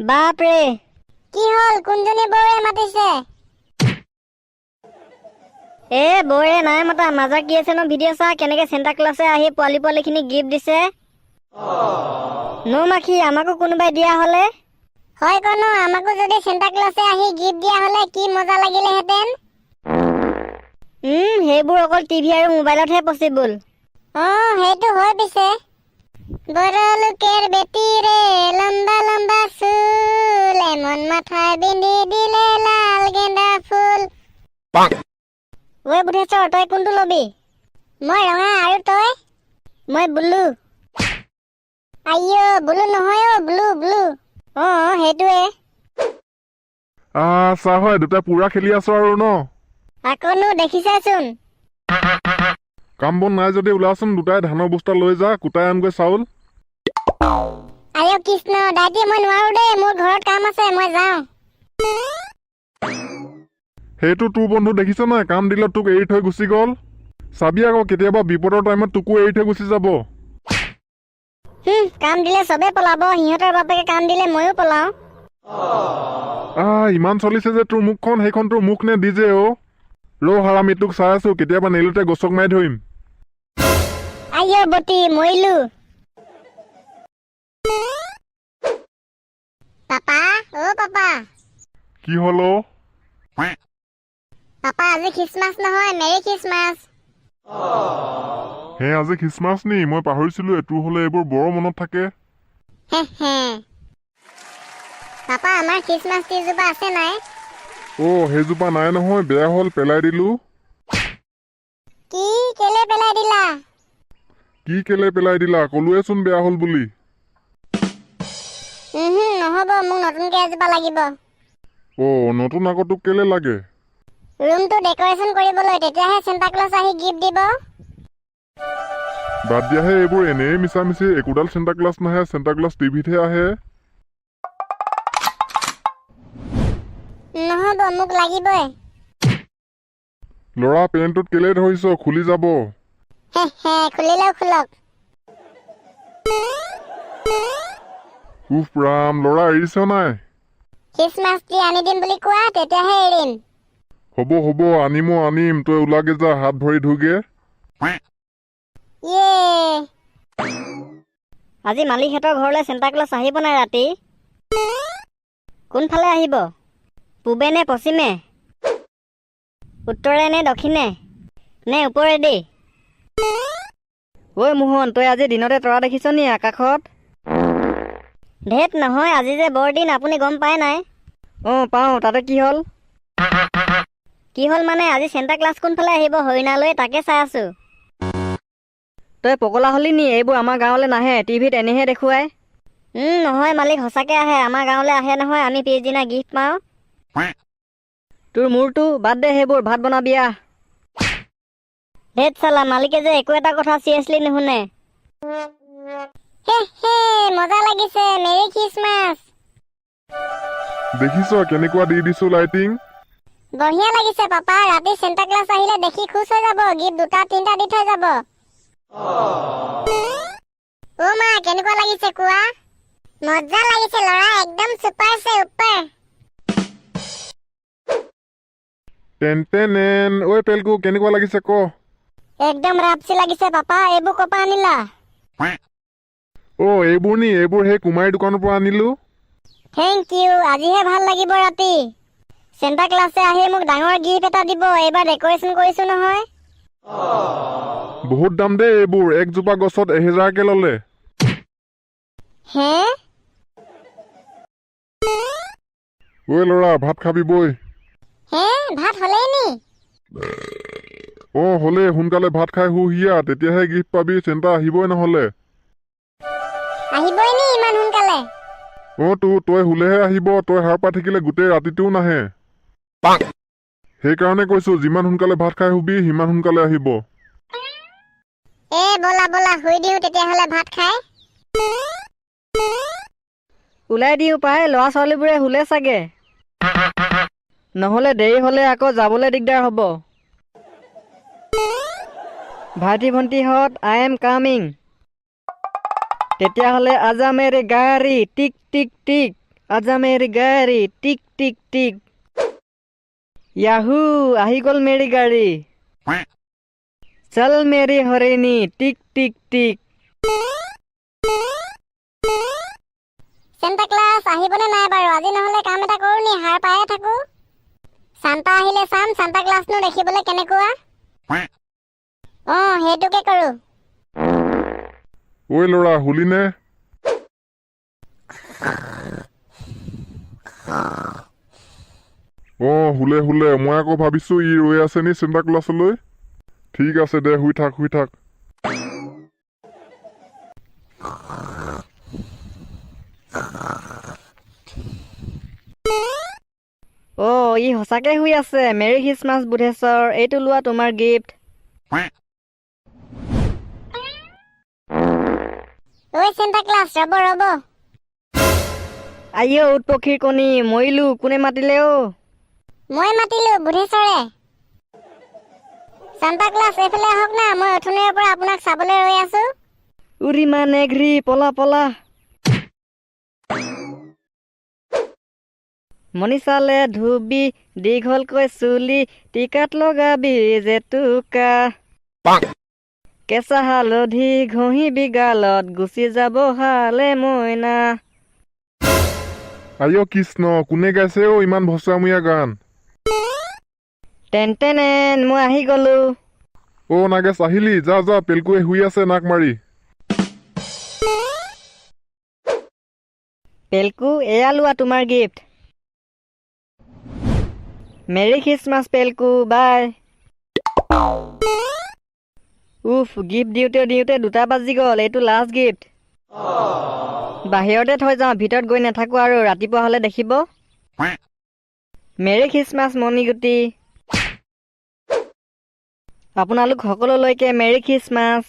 বাপৰে কি হল কোনজনী বৌয়ে মাতিছে বৌৰে নাই মতা মাজা কি আছে ন ভিডিঅ' চা কেনেকে চেণ্টা ক্লাছে আহি পোৱালিখিনি গিফ্ট দিছে নৌমাখি আমাকো কোনোবাই দিয়া হলে হয় কোনো আমাকো যদি চেণ্টা ক্লাছে আহি গিফ্ট দিয়া হলে কি মজা লাগিলেহেঁতেন সেইবোৰ অকল টিভি আৰু মোবাইলতহে পচিবল সেইটো হয় পিছে বড় লোকের বেটি রে লম্বা লম্বা চুল এমন মাথায় বিন্ধি দিলে লাল গেন্দা ফুল ঐ বুধেশ্বৰ তই কোনটো লবি মই ৰঙা আৰু তই মই বুলু আইও ব্লু নহয় ব্লু ব্লু সেইটোৱে চাহ হয় দুটা পুৰা খেলি আছো আৰু ন আকৌনো দেখিছাচোন কাম বন নাই যদি ওলাচোন দুটাই ধানৰ বস্তা লৈ যা কুটাই আনগৈ চাউল আইও কৃষ্ণ দাইটি মই নোৱাৰো দেই মোৰ ঘৰত কাম আছে মই যাওঁ সেইটো তোৰ বন্ধু দেখিছ নাই কাম দিলে তোক এৰি থৈ গুচি গল চাবি আকৌ কেতিয়াবা বিপদৰ টাইমত তোকো এৰি থৈ গুচি যাব কাম দিলে চবে পলাব সিহঁতৰ বাপেকে কাম দিলে ময়ো পলাও ইমান চলিছে যে তোৰ মুখখন সেইখন তোৰ মুখ নে ডিজে ৰ হাৰামি তোক চাই আছো কেতিয়াবা নেলুতে গছক মাৰি ধৰিম আইও বটি মৰিলো পাপা পাপা কি হল পাপা আজি খ্ৰীষ্টমাছ নহয় মেৰী খ্ৰীষ্টমাছ হে আজি খ্ৰীষ্টমাছ নি মই পাহৰিছিলো তোৰ হলে এইবোৰ বৰ মনত থাকে পাপা আমাৰ খ্ৰীষ্টমাছ ট্ৰিজোপা আছে নাই সেইজোপা নাই নহয় বেয়া হল পেলাই দিলো কি কেলে পেলাই দিলা কি কেলে পেলাই দিলা কলোৱেচোন বেয়া হল বুলি নহব মোক নতুনকে এজোপা লাগিব নতুন আকৌ তোক কেলে লাগে ৰুমটো ডেকৰেশ্যন কৰিবলৈ তেতিয়াহে চেণ্টা ক্লজ আহি গিফ্ট দিব বাদ দিয়াহে এইবোৰ এনেই মিছামিছি একোডাল চেণ্টা ক্লাছ নাহে চেণ্টা ক্লাছ টিভিতহে আহে নহব মোক লাগিবই লৰা পেণ্টটোত কেলে ধৰিছ খুলি যাব খুলিলেও খোলক উফ ৰাম লৰা এৰিছ নাই খ্ৰীষ্টমাছ ট্ৰি আনি দিম বুলি কোৱা তেতিয়াহে এৰিম হ'ব আনিম তই ওলাগে যা হাত ভৰি ধুগে আজি মালিকহঁতৰ ঘৰলৈ চেণ্টা ক্লজ আহিব নাই ৰাতি কোনফালে আহিব পূবে নে পশ্চিমে উত্তৰে নে দক্ষিণে নে ওপৰেদি ঐ মোহন তই আজি দিনতে তৰা দেখিছ নি আকাশত ধেত নহয় আজি যে বৰ দিন আপুনি গম পায় নাই পাওঁ তাতে কি হ'ল মানে আজি চেণ্টা ক্লাছ কোনফালে আহিব হৰিণালৈ তাকে চাই আছো তই পগলা হলি নি এইবোৰ আমাৰ গাঁৱলৈ নাহে টিভিত এনেহে দেখুৱাই নহয় মালিক সঁচাকে আহে আমাৰ গাঁৱলৈ আহে নহয় আমি পিছদিনা গিফ্ট পাওঁ তোৰ মূৰটো বাদ দে সেইবোৰ ভাত বনাবি আহ ধেত চালা মালিকে যে একো এটা কথা চিৰিয়াছলি নুশুনে মজা লাগিছে মেৰী খ্ৰীষ্টমাছ দেখিছ কেনেকুৱা দি দিছো লাইটিং বঢ়িয়া লাগিছে পাপা ৰাতি চেণ্টা ক্লাছ আহিলে দেখি খুশ হৈ যাব গিফ্ট দুটা তিনটা দি থৈ যাব মা কেনেকুৱা লাগিছে কোৱা মজা লাগিছে লৰা একদম সুপাৰ সে উপৰ টেন ঐ পেলকু কেনেকুৱা লাগিছে ক একদম ৰাপচি লাগিছে পাপা এইবোৰ কপা আনিলা এইবোৰ নি এইবোৰ সেই কুমাৰীৰ দোকানৰ পৰা আনিলো থেংক ইউ আজিহে ভাল লাগিব ৰাতি চেণ্টা ক্লাছে আহি মোক ডাঙৰ গিফ্ট এটা দিব এইবাৰ ডেকৰেশ্যন কৰিছো নহয় বহুত দাম দেই এইবোৰ একজোপা গছত 1000কে ললে ঐ লৰা ভাত খাবি বই ভাত হলেই নি হলে সোনকালে ভাত খাই শুহিয়া তেতিয়াহে গিফ্ট পাবি চেণ্টা আহিবই নহলে আহিবই নি ইমান সোনকালে তই শুলেহে আহিব তই সাৰ পাই থাকিলে গোটেই ৰাতিটোও নাহে সেইকাৰণে কৈছো যিমান সোনকালে ভাত খাই শুবি সিমান সোনকালে আহিব বলা শুই দিও তেতিয়াহলে ভাত খাই ওলাই দিও পাই ল'ৰা ছোৱালীবোৰে শুলে চাগে নহলে দেৰি হলে আকৌ যাবলৈ দিগদাৰ হ'ব ভাইটি ভণ্টিহঁত আই এম কামিং তেতিয়াহ'লে আজা মেৰে গাড়ী টিক টিক টিক আজা মেৰি গাড়ী টিক টিক টিক য়াহু আহি গ'ল মেৰি গাড়ী চল মেৰি হৰিণী টিক টিক টিক চেণ্টা ক্লাছ আহিবনে নাই বাৰু? আজি নহ'লে কাম এটা কৰো নি, হাৰ পায়ে থাকো। চান্তা আহিলে চাম চান্তা ক্লাছনো দেখিবলৈ কেনেকুৱা। সেইটোকে কৰো। ঐ ল'ৰা শুলিনে? শুলে শুলে। মই আকৌ ভাবিছো ই ৰৈ আছে নি চেণ্টা ক্লাছলৈ। ঠিক আছে দে, শুই থাক শুই থাক। ই সঁচাকে শুই আছে। মেৰী খ্ৰীষ্টমাছ বুধেশ্বৰ, এইটো লোৱা তোমাৰ গিফ্ট। ঐ চেণ্টা ক্লাছ, ৰ'ব ৰ'ব। আইঅ উট পক্ষীৰ কণী, মৰিলো। কোনে মাতিলে মই মাতিলো, বুধেশ্বৰে। চান্তা ক্লাছ এইফালে আহক না, মই অথনিৰে পৰা আপোনাক চাবলৈ ৰৈ আছো। উৰিমা নেঘ্ৰী, পলা পলা। মনিচালে ধুবি দীঘলকৈ চুলি, টিকাত লগাবি জেতুকা। কেঁচা হালধি ঘঁহিবি গালত, গুচি যাব হালে মইনা। আইঅ কৃষ্ণ, কোনে গাইছে ইমান ভচামূৰীয়া গান? টেন মই আহি গলো। নাগেশ আহিলি? যা যা, পেলকুৱে শুই আছে নাক মাৰি। পেলকু, এয়া লোৱা তোমাৰ গিফ্ট। মেৰী খ্ৰীষ্টমাছ পেলকু, বাই। গিফ্ট দিওঁতে দিওঁতে 2টা বাজি গ'ল। এইটো লাষ্ট গিফ্ট। বাহিৰতে থৈ যাওঁ, ভিতৰত গৈ নাথাকো আৰু, ৰাতিপুৱা হ'লে দেখিব। মেৰী খ্ৰীষ্টমাছ মণিগুটি। আপোনালোক সকলোলৈকে মেৰী খ্ৰীষ্টমাছ।